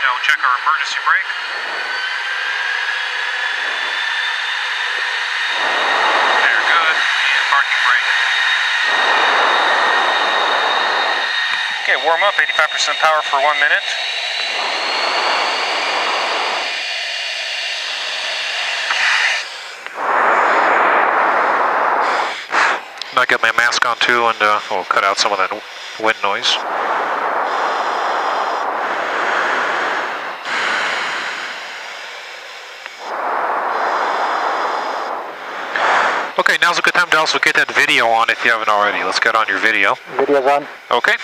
Now we'll check our emergency brake. There, good. And parking brake. Okay, warm up, 85% power for 1 minute. I got my mask on too, and we'll cut out some of that wind noise. Okay, now's a good time to also get that video on if you haven't already. Let's get on your video. Video's on. Okay.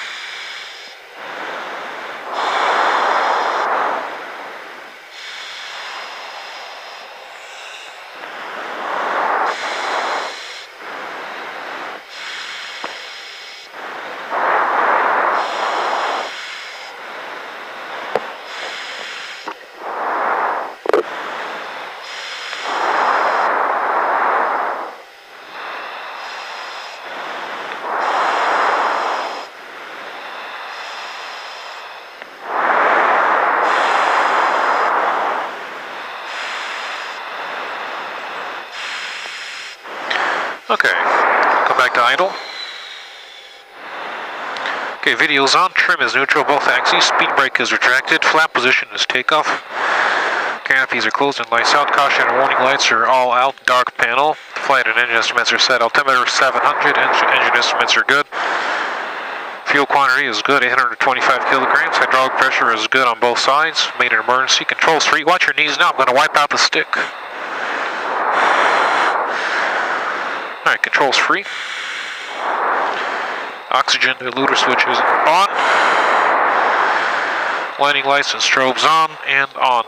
Okay, come back to idle. Okay, video's on, trim is neutral, both axes, speed brake is retracted, flap position is takeoff. Canopies are closed and lights out, caution and warning lights are all out, dark panel. Flight and engine instruments are set, altimeter 700, engine instruments are good. Fuel quantity is good, 825 kilograms, hydraulic pressure is good on both sides, made an emergency, controls free. Watch your knees now, I'm going to wipe out the stick. Alright, controls free. Oxygen eluder switch is on. Landing lights and strobes on and on.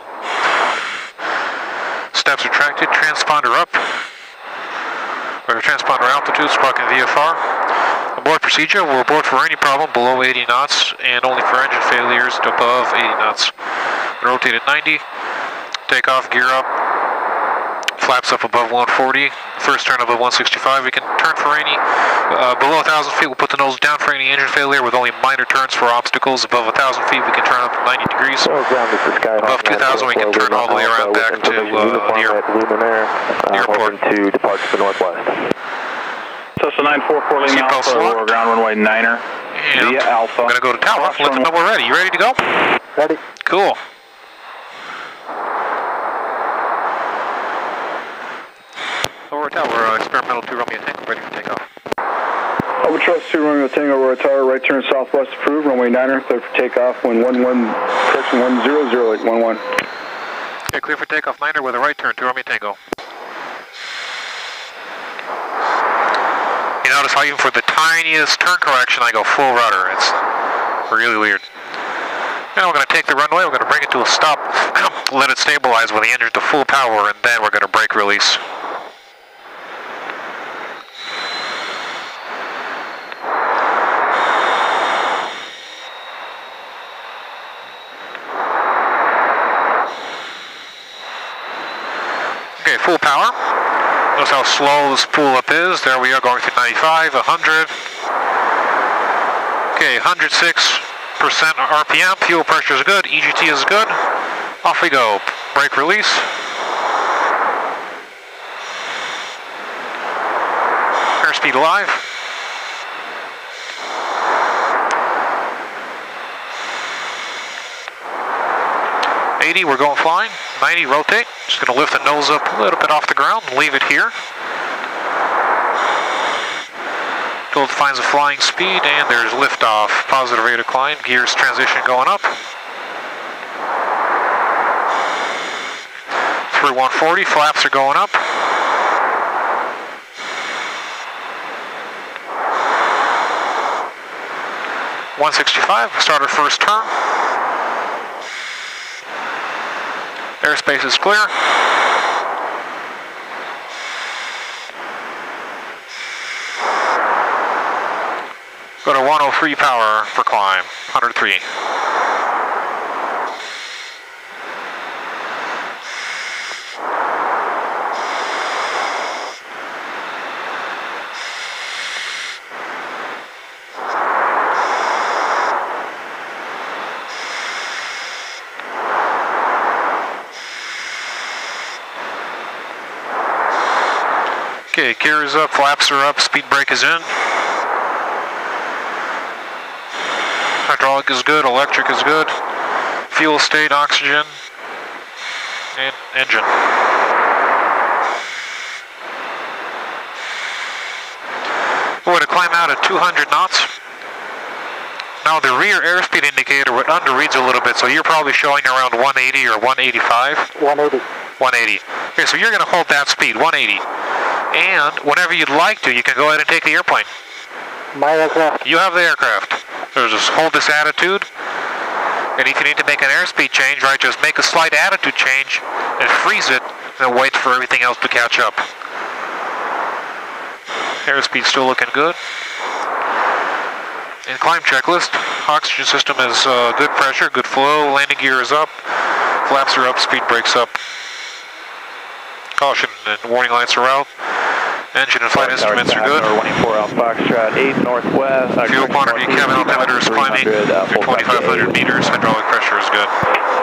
Steps retracted, transponder up. Or transponder altitude, sparking VFR. Abort procedure, we'll abort for any problem below 80 knots and only for engine failures above 80 knots. Rotate at 90. Take off, gear up. Flaps up above 140, first turn above 165. We can turn for any, below 1,000 feet, we'll put the nose down for any engine failure with only minor turns for obstacles. Above 1,000 feet, we can turn up to 90 degrees. Above 2,000, we can turn all the way around back to the airport. To depart to the northwest. Cessna 944 Lima Alpha, we're ground runway 9er. And via Alpha. I'm going to go to tower, let them know we're ready. You ready to go? Ready. Cool. Over tower, experimental 2 Romeo Tango, ready for takeoff. Albatross 2 Romeo Tango, Aurora Tower, right turn southwest approved, runway 9er, clear for takeoff, wind correction 100811. Okay, clear for takeoff 9er with a right turn, 2 Romeo Tango. You notice how even for the tiniest turn correction, I go full rudder. It's really weird. Now we're going to take the runway, we're going to bring it to a stop, let it stabilize with the engine to full power, and then we're going to brake release. Okay, full power. Notice how slow this pull up is. There we are going through 95, 100. Okay, 106% RPM. Fuel pressure is good. EGT is good. Off we go. Brake release. Airspeed alive. We're going flying. 90, rotate. Just going to lift the nose up a little bit off the ground and leave it here. Until it finds a flying speed, and there's liftoff. Positive rate of climb. Gears transition going up. Through 140, flaps are going up. .165, start our first turn. Airspace is clear. Go to 103 power for climb, 103. Okay, gear is up, flaps are up, speed brake is in. Hydraulic is good, electric is good. Fuel state, oxygen, and engine. We're going to climb out at 200 knots. Now the rear airspeed indicator underreads a little bit, so you're probably showing around 180 or 185. 180. 180. Okay, so you're going to hold that speed, 180. And whenever you'd like to, you can go ahead and take the airplane. My aircraft. You have the aircraft. So just hold this attitude. And if you need to make an airspeed change, right, just make a slight attitude change and freeze it, and then wait for everything else to catch up. Airspeed's still looking good. And climb checklist. Oxygen system is good pressure, good flow. Landing gear is up. Flaps are up, speed brakes up. Caution and warning lights are out. Engine and flight instruments are good. 184 Alpha Foxtrot 8 northwest. Fuel quantity, cabin altimeter is climbing. 2,500 meters. Hydraulic pressure is good.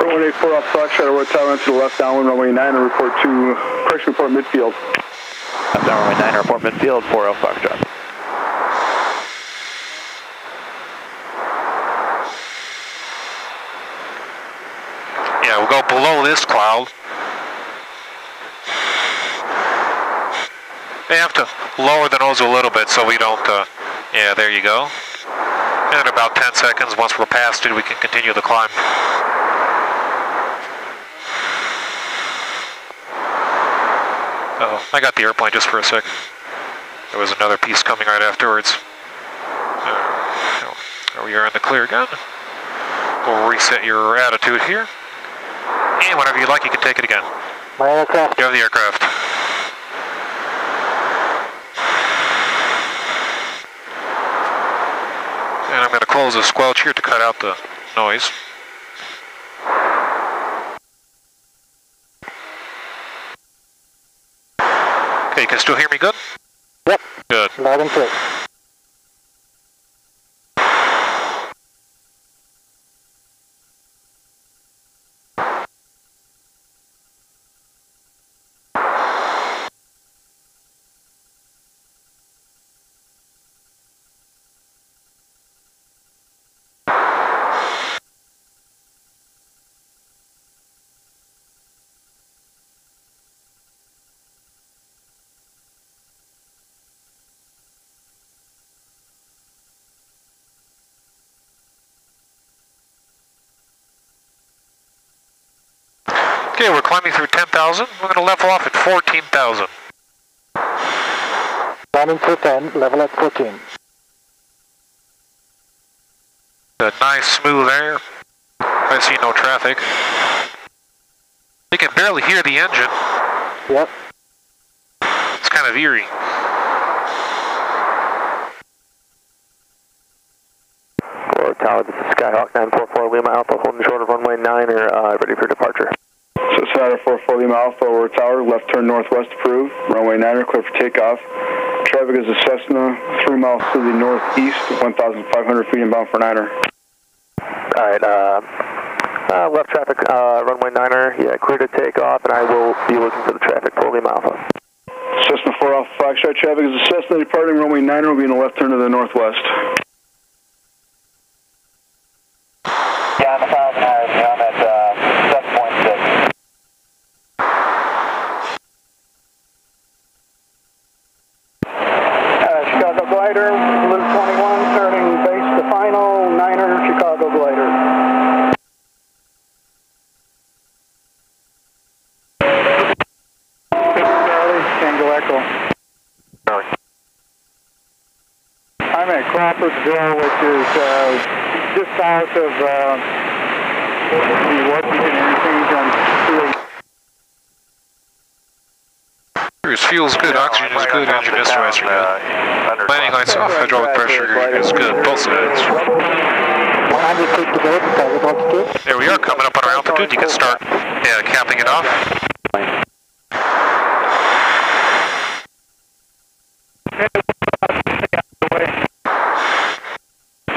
184 Alpha Foxtrot, over tower to the left downwind, runway 9, and report to correction report midfield. Left down runway 9, report midfield, 4 Alpha Foxtrot. Yeah, we'll go below this cloud. They have to lower the nose a little bit so we don't, yeah, there you go. And in about 10 seconds, once we're past it, we can continue the climb. Oh, I got the airplane just for a sec. There was another piece coming right afterwards. We are in the clear again. We'll reset your attitude here. And whenever you like, you can take it again. My aircraft. You have the aircraft. And I'm going to close the squelch here to cut out the noise. Okay, you can still hear me good? Yep. Good. Loud and clear. Okay, we're climbing through 10,000. We're going to level off at 14,000. Climbing through 10, level at 14. Good, nice, smooth air. I see no traffic. You can barely hear the engine. Yep. It's kind of eerie. Tower, this is Skyhawk 944 Lima Alpha, holding short of runway 9, or ready for departure. So Sonata 44 Lima Alpha, over tower, left turn northwest approved, runway 9, clear for takeoff. Traffic is a Cessna, 3 miles to the northeast, 1,500 feet inbound for 9er. Alright, left traffic, runway 9er, yeah, clear to take off, and I will be looking for the traffic for Lima Alpha. Cessna 4 Alpha Foxtrot, traffic is a Cessna departing, runway 9er will be in the left turn to the northwest. Yeah, I'm 1,000 hours, I'm at 7.6. Chicago Glider, Blue 21, starting base to final, 9er, Chicago Glider. Charlie, Tango Echo. Charlie. I'm at Crawfordsville, which is just south of the Washington interchange on 280. Cruise fuel's good, oxygen is good, engine instruments are good. Landing lights off, hydraulic pressure is good, both sides. 100 feet to go, target altitude. There we are, coming up on our altitude. You can start capping it off.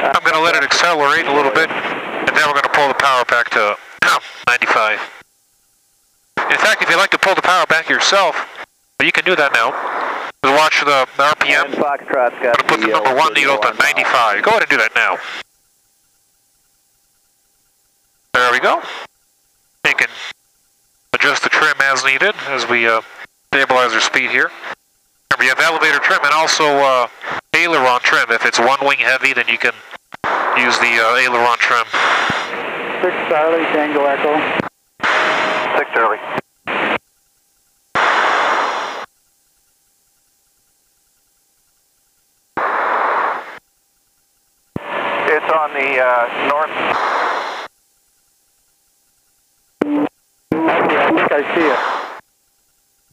I'm going to let it accelerate a little bit, and then we're going to pull the power back to 95. In fact, if you'd like to pull the power back yourself, you can do that now. Just watch the RPM. And Foxtrot's I'm got going to put the number 1 needle to 95. Go ahead and do that now. There we go. You can adjust the trim as needed as we stabilize our speed here. Remember, you have elevator trim and also aileron trim. If it's one wing heavy, then you can use the aileron trim. 6 Charlie, Tango Echo. 6 Charlie. It's on the north. I think I see it.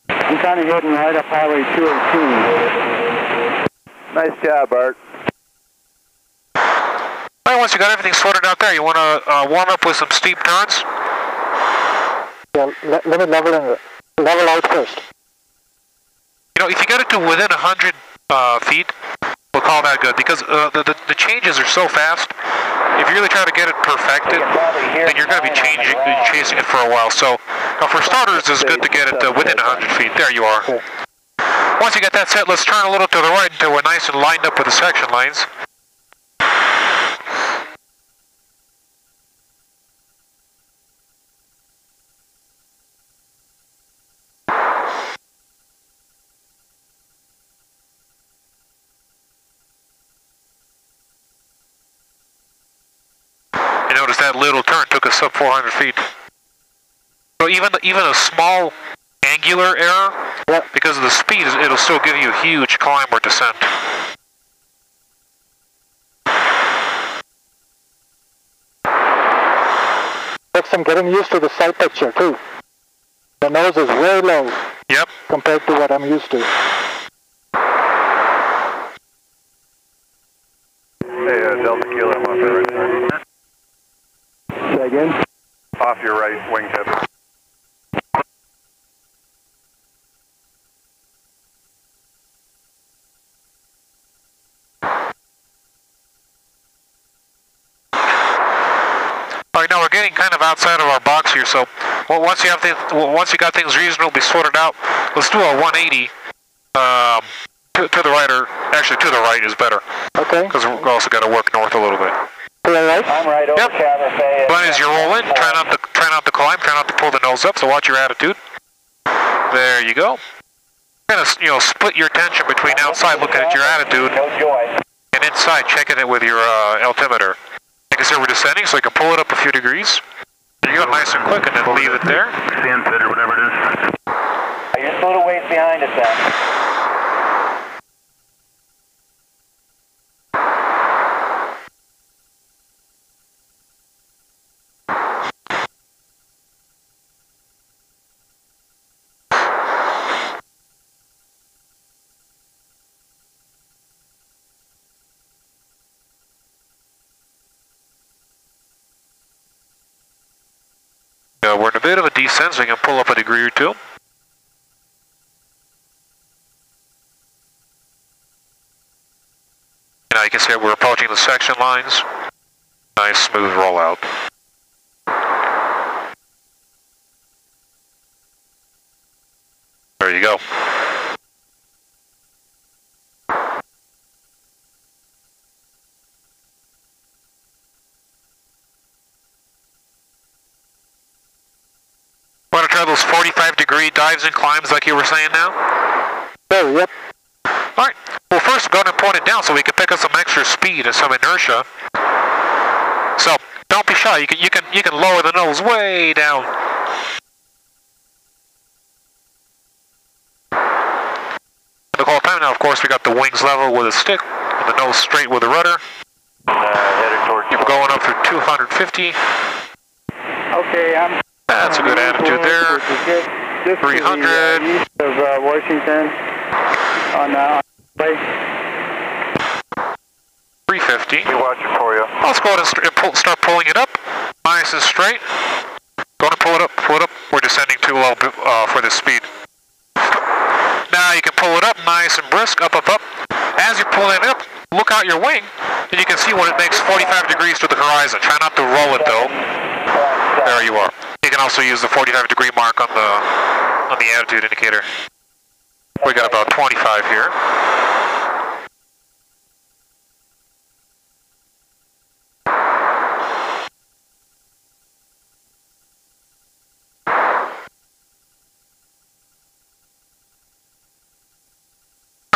I'm kind of heading right up Highway 218. Nice job, Art. All right, once you got everything sorted out there, you want to warm up with some steep turns? Yeah, let me level out first. You know, if you get it to within 100 feet, we'll call that good, because the changes are so fast. If you really try to get it perfected, then you're going to be chasing it for a while. So, for starters, it's good to get it within 100 feet. There you are. Okay. Once you get that set, let's turn a little to the right until we're nice and lined up with the section lines. You notice that little turn took us up 400 feet. So even a small angular error, because of the speed, it'll still give you a huge climb or descent. I'm getting used to the side picture too. The nose is way low. Yep. Compared to what I'm used to. Hey, Delta Kilo, I'm off your right side. Say again? Off your right wingtip. All right, now we're getting kind of outside of our box here, so once you got things reasonably sorted out, let's do a 180 to the right, or actually to the right is better. Okay. Because we've also got to work north a little bit. To the right? I'm right over Cabernet. But as you roll in, try not to climb, try not to pull the nose up. So watch your attitude. There you go. Kind of split your attention between outside looking at your attitude and inside checking it with your altimeter. Like I said, we're descending, so you can pull it up a few degrees. There you go, nice and quick, and then leave it there. Stand fit or whatever it is. You're just a little ways behind us then. We're in a bit of a descent, so we can pull up a degree or two. And like I said, we're approaching the section lines. Nice smooth rollout. There you go. Want to try those 45-degree dives and climbs like you were saying now? Oh, yep. All right. Well, first, go ahead and point it down so we can pick up some extra speed and some inertia. So don't be shy. You can lower the nose way down. The whole time now, of course, we got the wings level with a stick and the nose straight with a rudder. Headed towards Keep going up through 250. Okay, That's a good attitude there. Just 300. East of Washington on way. 350. Be watching for you. Let's go ahead and start pulling it up. Nice and straight. Going to pull it up, We're descending too low for this speed. Now you can pull it up nice and brisk, up. As you're pulling it up, look out your wing, and you can see when it makes 45 degrees to the horizon. Try not to roll it though. There you are. You can also use the 45-degree mark on the attitude indicator. We got about 25 here.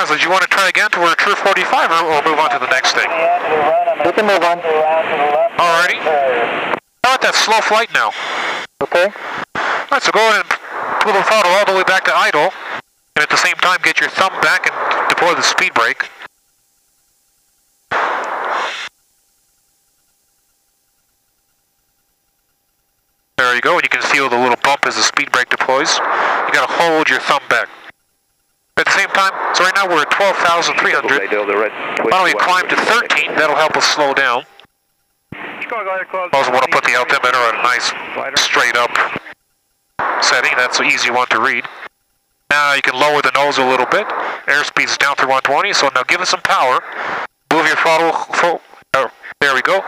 So do you want to try again toward a true 45 or move on to the next thing? We can move on. Alrighty. How about that slow flight now? Okay. Alright, so go ahead and pull the throttle all the way back to idle, and at the same time get your thumb back and deploy the speed brake. There you go, and you can feel the little bump as the speed brake deploys. You gotta hold your thumb back. At the same time, so right now we're at 12,300. Why don't we climb to 13? That'll help us slow down. Also want to put the altimeter at a nice straight up setting. That's an easy one to read. Now you can lower the nose a little bit. Airspeed's down through 120, so now give it some power. Move your throttle full. Oh, there we go.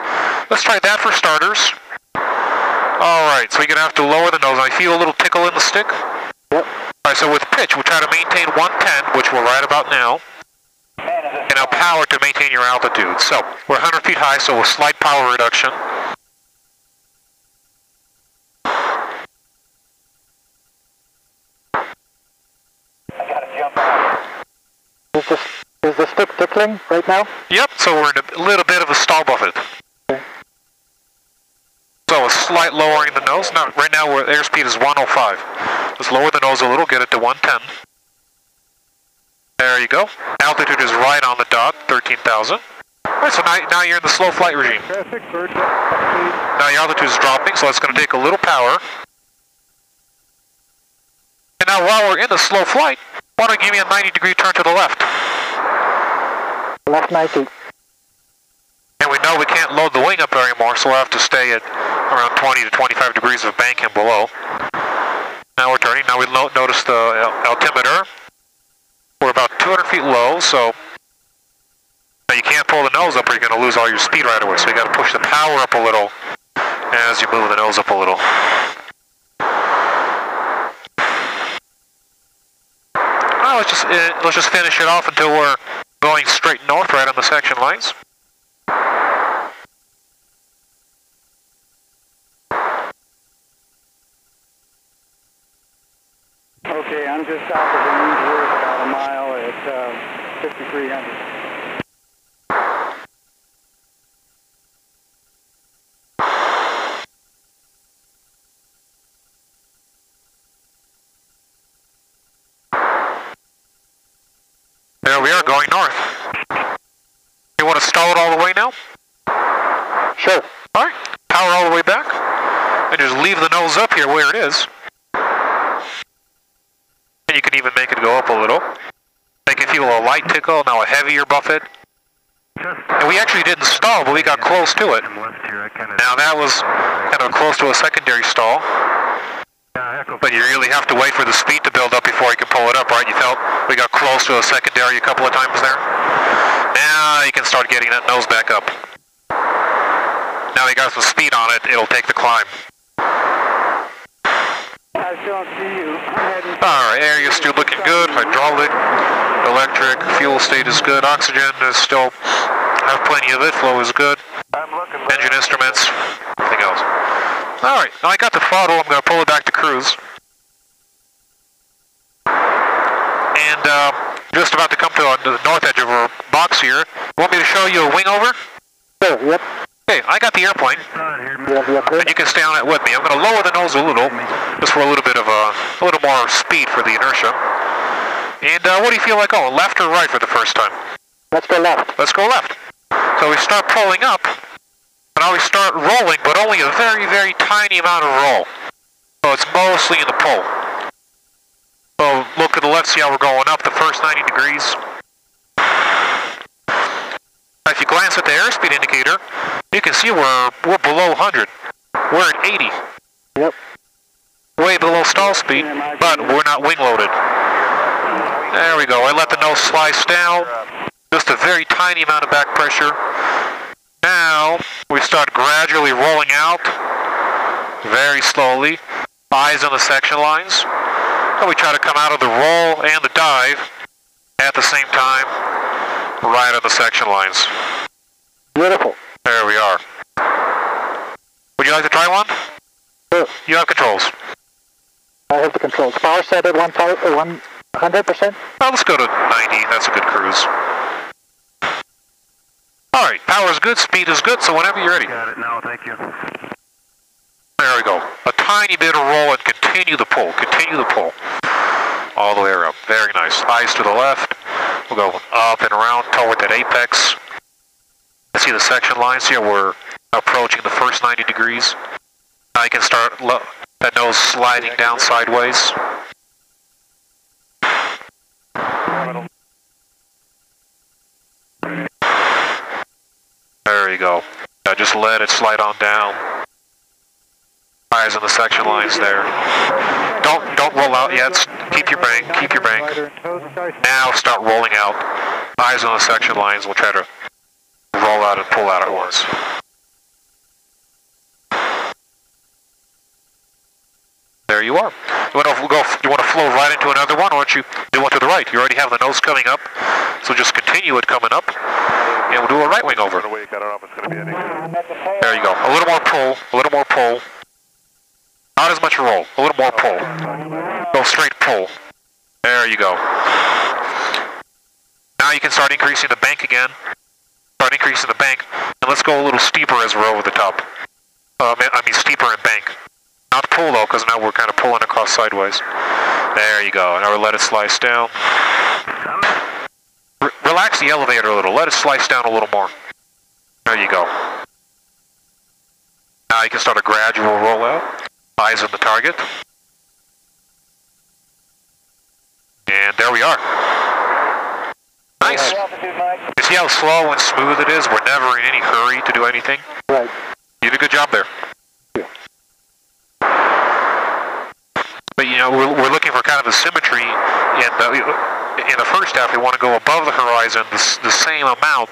Let's try that for starters. Alright, so you're going to have to lower the nose. I feel a little tickle in the stick. Yep. Alright, so with pitch, we'll try to maintain 110, which we're right about now. And now power to maintain your altitude. So, we're 100 feet high, so a slight power reduction. Is the stick tickling right now? Yep, so we're in a little bit of a stall buffet. Okay. So a slight lowering the nose. Now, right now, airspeed is 105. Let's lower the nose a little, get it to 110. There you go. Altitude is right on the dot, 13,000. Alright, so now you're in the slow flight regime. Now your altitude is dropping, so it's going to take a little power. And now while we're in the slow flight, why don't you give me a 90-degree turn to the left? Left 90. And we know we can't load the wing up there anymore, so we'll have to stay at around 20 to 25 degrees of bank and below. Now we're turning. Now we notice the altimeter. We're about 200 feet low, so now you can't pull the nose up or you're going to lose all your speed right away. So you got to push the power up a little as you move the nose up a little. Well, let's just finish it off until we're going straight north right on the section lines. Okay, I'm just south of the Ainsworth, about a mile at 5,300. There we are, going north. You want to stall it all the way now? Sure. Alright, power all the way back. And just leave the nose up here where it is. And you can even make it go up a little. Make it feel a light tickle, now a heavier buffet. And we actually didn't stall, but we got close to it. Now that was kind of close to a secondary stall. But you really have to wait for the speed to build up before you can pull it up, right? You felt we got close to a secondary a couple of times there. Now you can start getting that nose back up. Now you got some speed on it, it'll take the climb. I still don't see you. Alright, air is still looking good. Hydraulic, electric, fuel state is good. Oxygen is still, have plenty of it. Flow is good. Engine instruments, everything else. Alright, now I got the throttle. I'm going to pull it back to cruise. And just about to come to the north edge of our box here. Want me to show you a wing over? Sure, yep. Okay, I got the airplane. And you can stay on it with me. I'm going to lower the nose a little, just for a little bit of a little more speed for the inertia. And what do you feel like going, left or right for the first time? Let's go left. Let's go left. So we start pulling up, and now we start rolling, but only a very, very tiny amount of roll. So it's mostly in the pull. So look to the left, see how we're going up the first 90 degrees. Now if you glance at the airspeed indicator, you can see we're below 100. We're at 80. Yep. Way below stall speed, but we're not wing loaded. There we go. I let the nose slice down. Just a very tiny amount of back pressure. Now we start gradually rolling out, very slowly. Eyes on the section lines. And we try to come out of the roll and the dive at the same time, right on the section lines. Beautiful. There we are. Would you like to try one? Sure. You have controls. I have the controls. Power set at 100%? Well, let's go to 90. That's a good cruise. All right, power is good, speed is good, so whenever you're ready. Got it now, thank you. There we go. A tiny bit of roll and continue the pull. Continue the pull. All the way up. Very nice. Eyes to the left. We'll go up and around toward that apex. See the section lines here? We're approaching the first 90 degrees. Now you can start that nose sliding down sideways. There you go. Now just let it slide on down. Eyes on the section lines there. Don't roll out yet. Keep your bank. Keep your bank. Now start rolling out. Eyes on the section lines. We'll try to roll out and pull out at once. There you are. You want to flow right into another one, or don't you do one to the right? You already have the nose coming up, so just continue it coming up, and we'll do a right wing over. There you go. A little more pull. A little more pull. Not as much roll. A little more pull. Go straight pull. There you go. Now you can start increasing the bank again. Start increasing the bank, and let's go a little steeper as we're over the top. I mean steeper in bank. Not pull though, because now we're kind of pulling across sideways. There you go. Now we'll let it slice down. Relax the elevator a little. Let it slice down a little more. There you go. Now you can start a gradual rollout. Eyes on the target. And there we are. Nice. You see how slow and smooth it is? We're never in any hurry to do anything. Right. You did a good job there. But you know, we're looking for kind of a symmetry. In the first half, we want to go above the horizon the same amount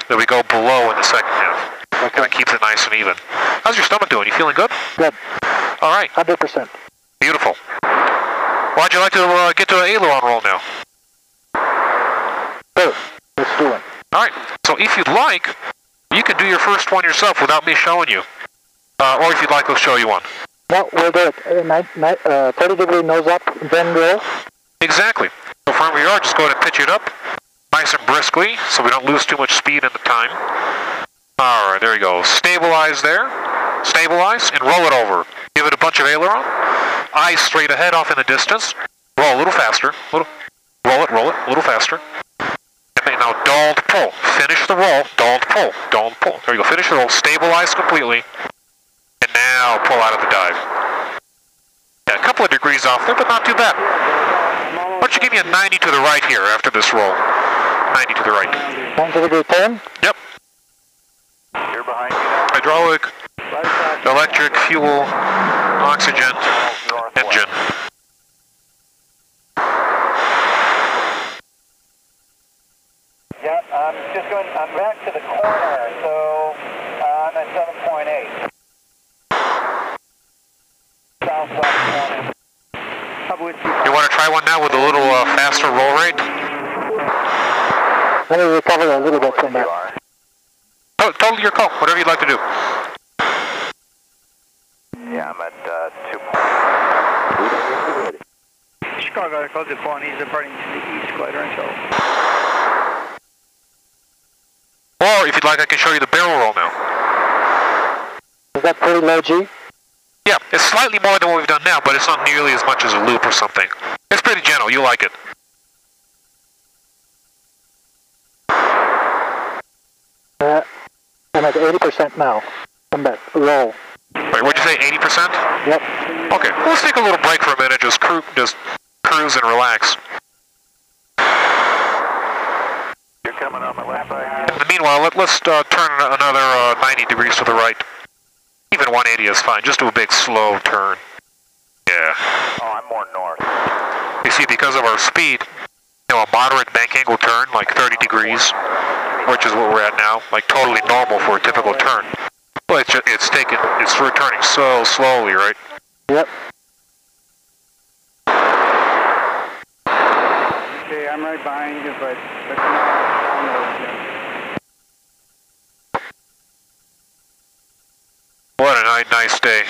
that we go below in the second half. Okay. And it keeps it nice and even. How's your stomach doing? You feeling good? Good. All right. 100%. Beautiful. Why'd you like to get to an aileron roll now? Sure. Let's do it. All right. So if you'd like, you can do your first one yourself without me showing you. Or if you'd like, we'll show you one. No, we'll do it. 30 degree nose up, then roll. Exactly. So from where you are, just go ahead and pitch it up, nice and briskly, so we don't lose too much speed in the time. All right, there you go. Stabilize there. Stabilize and roll it over. Give it a bunch of aileron. Eyes straight ahead off in the distance. Roll a little faster. Roll it, a little faster. And then now dulled pull. Finish the roll. Dulled pull. Dulled pull. There you go. Finish the roll. Stabilize completely. And now pull out of the dive. Yeah, a couple of degrees off there, but not too bad. Why don't you give me a 90 to the right here after this roll? 90 to the right. 90 degree turn? Yep. You're behind me now. Hydraulic, electric, fuel, oxygen, engine. Yep, I'm back to the corner, so I'm at 7.8. Southwest corner. You want to try one now with a little faster roll rate? Let me recover a little bit from that. Oh, totally your call. Whatever you'd like to do. Yeah, I'm at 2. Chicago, I close at 4, and he's departing to the east, glider until. Or if you'd like, I can show you the barrel roll now. Is that pretty low G? Yeah, it's slightly more than what we've done now, but it's not nearly as much as a loop or something. It's pretty gentle. You like it. I'm at 80% now. From that roll. Wait, what'd you say, 80%? Yep. Okay, well, let's take a little break for a minute, just cruise and relax. You're coming on my left side. In the meanwhile, let's turn another 90 degrees to the right. Even 180 is fine, just do a big slow turn. Yeah. Oh, I'm more north. You see, because of our speed, you know, a moderate bank angle turn, like 30 degrees, which is what we're at now, like totally normal for a typical turn. But it's returning so slowly, right? Yep. I'm right behind you, but not. What a nice day.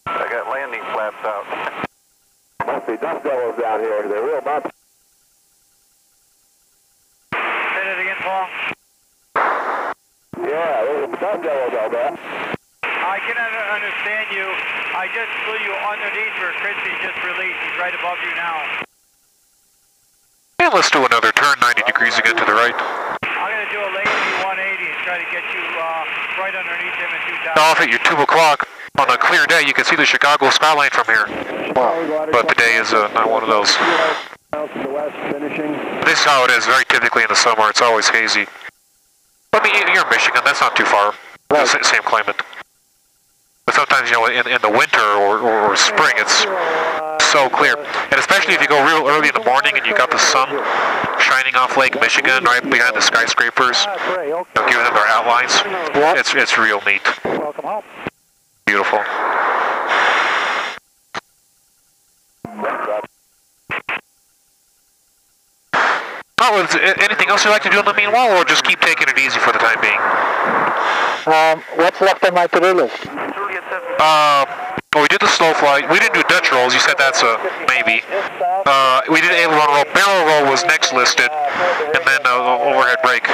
I got landing flaps out. Must be dust devils down here. They're real bumpy. Say that again, Paul. Yeah, there's dust devils out there. I can understand you. I just flew you underneath where Christy just released. He's right above you now. And let's do another turn 90 degrees again to the right. I'm going to do a lazy 180 and try to get you right underneath him in 2000. Off at your 2 o'clock. On a clear day, you can see the Chicago skyline from here. But the day is not one of those. To the west, finishing. This is how it is very typically in the summer. It's always hazy. I mean, you're in Michigan. That's not too far. Right. Same climate. But sometimes, you know, in the winter or spring, it's so clear. And especially if you go real early in the morning and you got the sun shining off Lake Michigan right behind the skyscrapers, you know, giving them their outlines. It's real neat. Welcome home. Beautiful. Oh, is anything else you'd like to do in the meanwhile, or just keep taking it easy for the time being? What's left on my to-do list? Well, we did the slow flight. We didn't do Dutch rolls. You said that's a maybe. We did aileron roll. Barrel roll was next listed, and then overhead brake.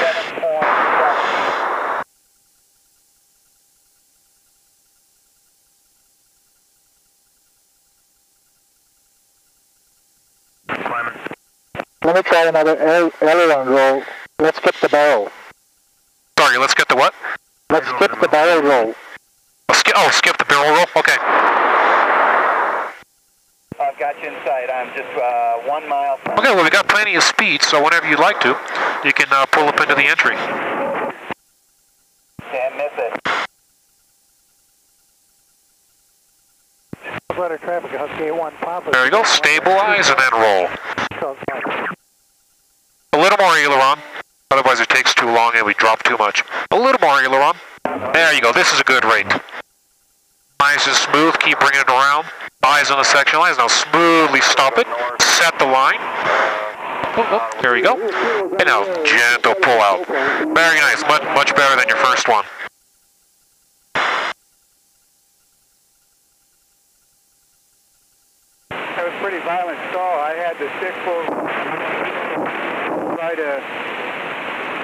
Let me try another aileron roll. Let's skip the barrel. Sorry, let's get the what? Let's skip the barrel roll. Skip the barrel roll? Okay. I've got you inside. I'm just 1 mile from... Okay, well, we got plenty of speed, so whenever you'd like to, you can pull up into the entry. Can't miss it. Letter traffic, Husky 81 Papa. There you go. Stabilize and then roll. A little more aileron. Otherwise it takes too long and we drop too much. A little more aileron. There you go. This is a good rate. Nice and smooth. Keep bringing it around. Eyes on the section lines. Now smoothly stop it. Set the line. Oh, there you go. And now gentle pull out. Very nice. Much better than your first one. That was pretty violent stall. I had the stick full try to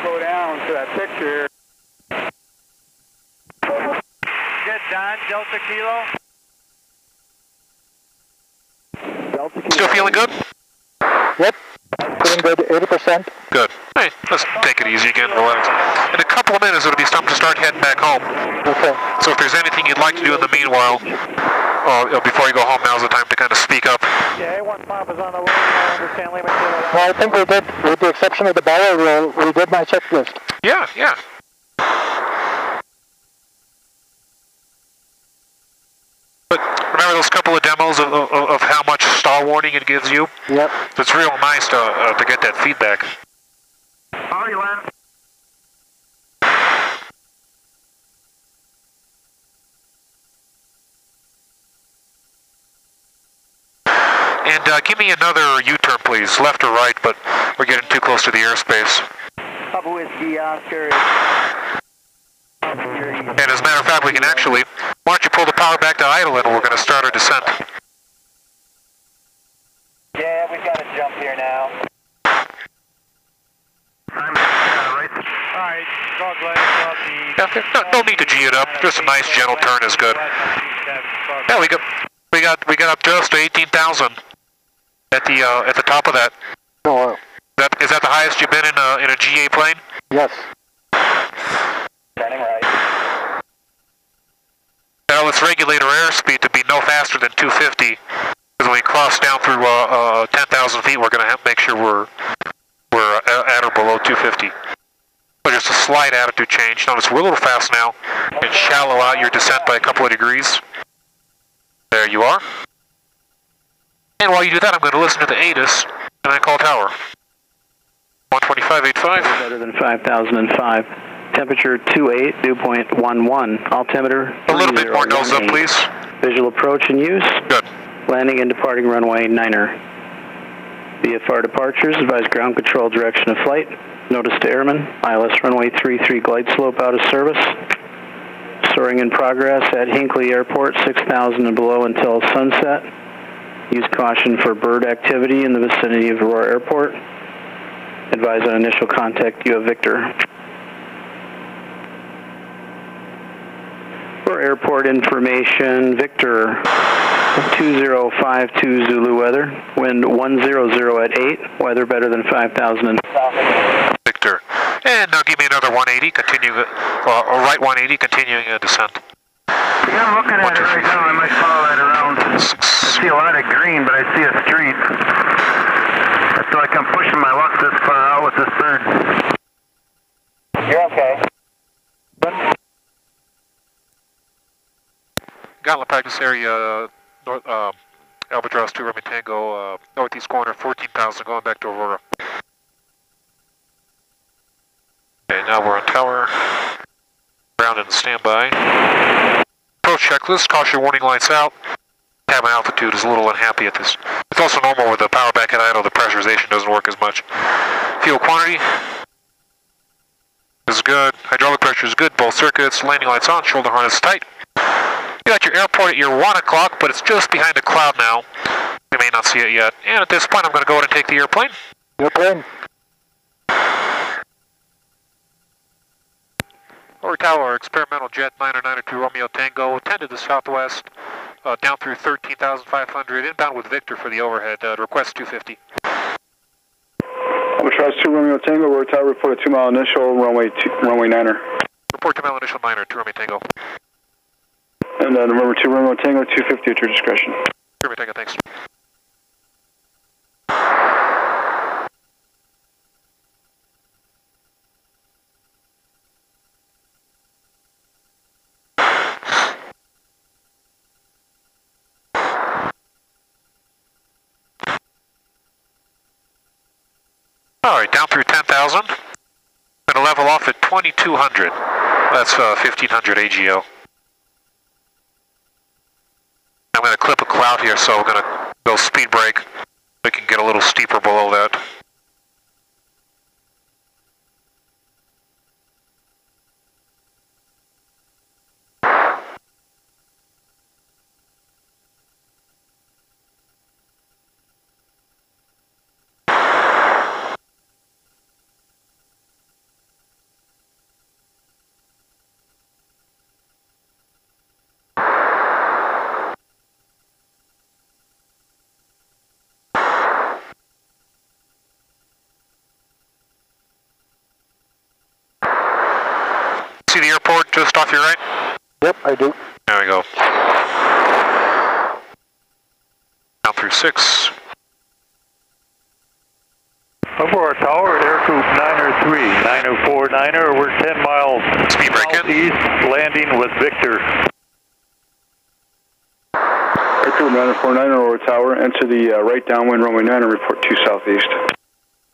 go down to that picture. Good, Don. Delta Kilo. Still feeling good? Yep. Feeling good, 80%. Good. Hey, let's take it easy again, relax. In a couple of minutes, it'll be time to start heading back home. Okay. So if there's anything you'd like to do in the meanwhile, before you go home, now's the time to kind of speak up. Yeah, A1 Papa's on the way. I understand limit. Well, I think we did, with the exception of the barrel roll, we did my checklist. Yeah. But remember those couple of demos of how much stall warning it gives you? Yep. It's real nice to get that feedback. Oh, you land. And give me another U-turn, please. Left or right, but we're getting too close to the airspace. Papa Whiskey, Oscar. And as a matter of fact, we can actually, why don't you pull the power back to idle and we're going to start our descent. Yeah, we've got to jump here now. Alright, dog legs off the... Yeah, no need to G it up. Just a nice gentle turn is good. Yeah, we got up just to 18,000 at the top of that. Oh, Is that the highest you've been in a GA plane? yes. Turning right. Now let's regulate our airspeed to be no faster than 250. Because when we cross down through 10,000 feet, we're going to make sure we're at or below 250. So just a slight attitude change. Notice we're a little fast now, and shallow out your descent by a couple of degrees. There you are. And while you do that, I'm going to listen to the ATIS And then call tower. 125.85. Better than 5,005. Temperature 28, dew point 11. Altimeter A little bit more nose up, please. Visual approach in use. Good. Landing and departing runway 9er. VFR departures, advise ground control direction of flight. Notice to airmen, ILS runway 33 glide slope out of service. Soaring in progress at Hinckley Airport, 6,000 and below until sunset. Use caution for bird activity in the vicinity of Aurora Airport. Advise on initial contact, you have Victor. For airport information, Victor, 2052 Zulu weather, wind 100 at 8, weather better than 5,000. Victor. And now give me another 180, continue, right 180, continuing a descent. Yeah, I'm looking at it right now. I might follow that around. I see a lot of green, but I see a street. I feel like I'm pushing my luck this far out with this bird. You're okay. Gauntlet practice area, north, Albatross 2 Romeo Tango, northeast corner, 14,000, going back to Aurora. Okay, now we're on tower. Ground in standby. Approach checklist, caution warning lights out. Cabin altitude is a little unhappy at this. It's also normal with the power back at idle, the pressurization doesn't work as much. Fuel quantity is good. Hydraulic pressure is good, both circuits. Landing lights on, shoulder harness tight. You got your airport at your 1 o'clock, but it's just behind a cloud now. You may not see it yet. And at this point, I'm going to go ahead and take the airplane. Airplane. Over tower, experimental jet 992 Romeo Tango, 10 to the southwest, down through 13,500, inbound with Victor for the overhead, request 250. Albatross 2 Romeo Tango, Aurora Tower, report a 2 mile initial, runway 9er. Report 2 mile initial 9er, 2 Romeo Tango. And remember 2 Romeo Tango, 250 at your discretion. 2 Romeo Tango, thanks. Alright, down through 10,000. Gonna level off at 2,200. That's 1,500 AGO. I'm gonna clip a cloud here, so we're gonna go speed brake. We can get a little steeper below that. See the airport just off your right? Yep, I do. There we go. Down through 6. Aurora Tower, Air Group 903, 904-9er, we're 10 miles Speed brake in. southeast, landing with Victor. Air Group 949 Aurora Tower, enter the right downwind runway 9 and report 2 southeast.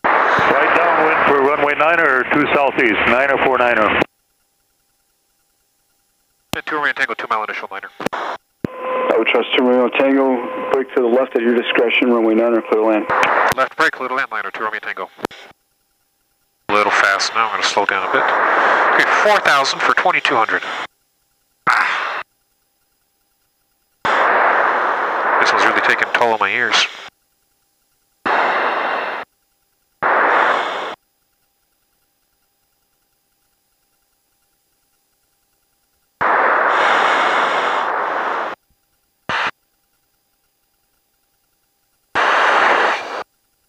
Right downwind for runway 9er, 2 southeast, 904-9er. 2 Romeo Tango, 2 mile initial liner. Albatross 2 Romeo Tango, brake to the left at your discretion, runway 9 or clear land. Left brake, little land liner, 2 Romeo Tango. A little fast now, I'm going to slow down a bit. Okay, 4,000 for 2,200. Ah. This one's really taking a toll on my ears.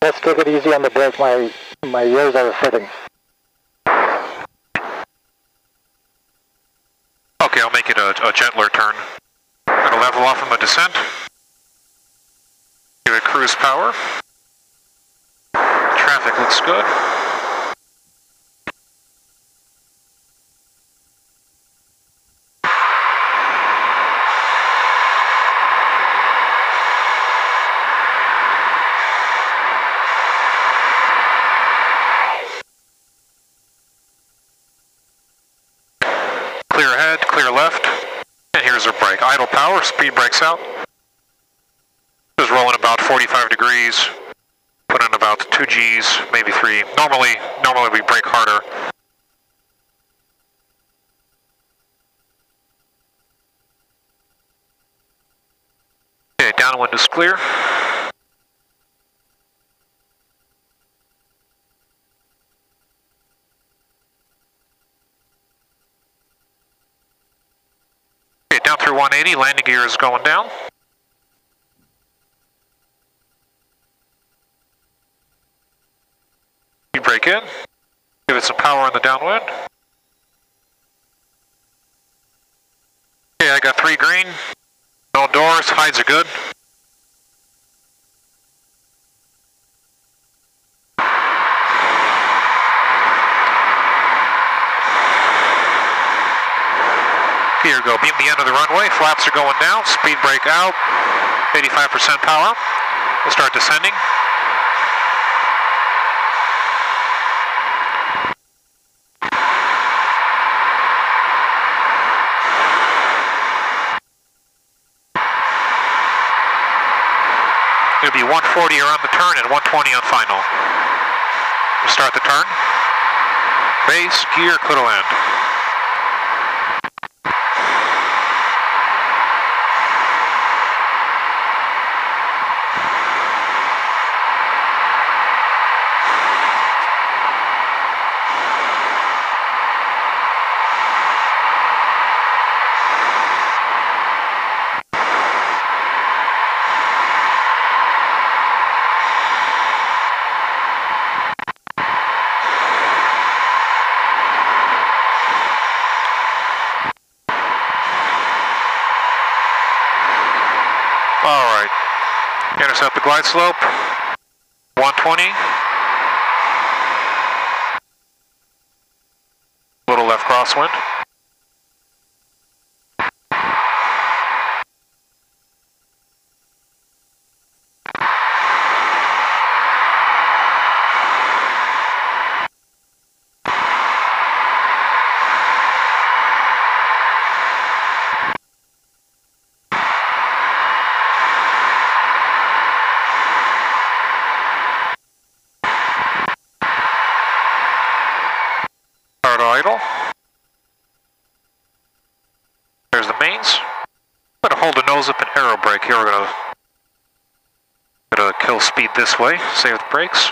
Let's take it easy on the brake, my ears are hurting. Okay, I'll make it a gentler turn. I'm going to level off on the descent. Give it cruise power. Traffic looks good. idle power, speed brakes out. Just rolling about 45 degrees. Put in about 2 Gs, maybe 3. Normally we brake harder. Okay, downwind is clear. Okay, down through 180, landing gear is going down. You brake in, give it some power on the downwind. Okay, I got 3 green, no doors, hides are good. Here we go, beam the end of the runway, flaps are going down, speed brake out, 85% power. We'll start descending. It'll be 140 around the turn and 120 on final. We'll start the turn. Base, gear, clear to land. Alright, intercept the glide slope, 120, little left crosswind. Start idle. There's the mains. I'm gonna hold the nose up and aero brake here. We're gonna kill speed this way, save the brakes.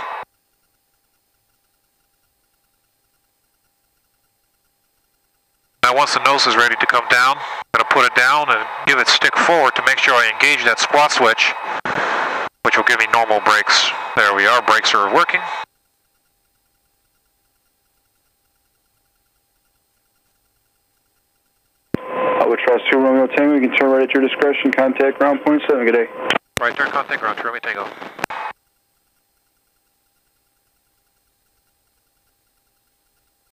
Now once the nose is ready to come down, I'm gonna put it down and give it stick forward to make sure I engage that squat switch, which will give me normal brakes. There we are, brakes are working. Albatross 2 Romeo Tango, you can turn right at your discretion, contact ground point 7, good day. Right turn, contact ground, Romeo Tango.